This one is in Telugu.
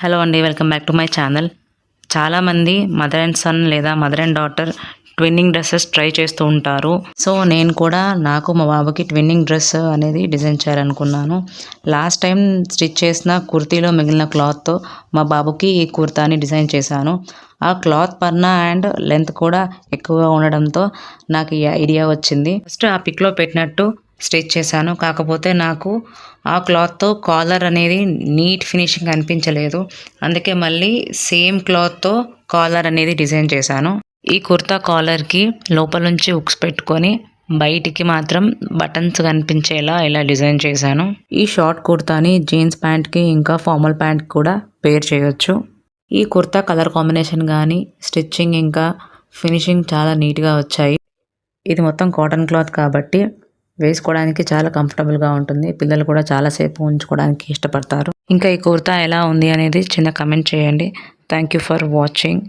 హలో అండి, welcome back to my channel. చాలామంది మదర్ అండ్ సన్ లేదా mother and daughter twinning dresses try చేస్తూ ఉంటారు. సో నేను కూడా నాకు మా బాబుకి ట్విన్నింగ్ డ్రెస్ అనేది డిజైన్ చేయాలనుకున్నాను. లాస్ట్ టైం స్టిచ్ చేసిన కుర్తీలో మిగిలిన క్లాత్తో మా బాబుకి ఈ కుర్తాని డిజైన్ చేశాను. ఆ క్లాత్ పర్నా అండ్ లెంత్ కూడా ఎక్కువగా ఉండడంతో నాకు ఈ ఐడియా వచ్చింది. ఫస్ట్ ఆ పిక్లో పెట్టినట్టు స్టిచ్ చేశాను. కాకపోతే నాకు ఆ క్లాత్తో కాలర్ అనేది నీట్ ఫినిషింగ్ అనిపించలేదు. అందుకే మళ్ళీ సేమ్ క్లాత్తో కాలర్ అనేది డిజైన్ చేశాను. ఈ కుర్తా కాలర్కి లోపల నుంచి హుక్స్ పెట్టుకొని బయటికి మాత్రం బటన్స్ కనిపించేలా ఇలా డిజైన్ చేశాను. ఈ షార్ట్ కుర్తాని జీన్స్ ప్యాంట్కి ఇంకా ఫార్మల్ ప్యాంట్కి కూడా పేర్ చేయొచ్చు. ఈ కుర్తా కలర్ కాంబినేషన్ కానీ స్టిచ్చింగ్ ఇంకా ఫినిషింగ్ చాలా నీట్గా వచ్చాయి. ఇది మొత్తం కాటన్ క్లాత్ కాబట్టి వేసుకోవడానికి చాలా కంఫర్టబుల్గా ఉంటుంది. పిల్లలు కూడా చాలాసేపు ఉంచుకోవడానికి ఇష్టపడతారు. ఇంకా ఈ కుర్తా ఎలా ఉంది అనేది చిన్న కమెంట్ చేయండి. Thank you for watching.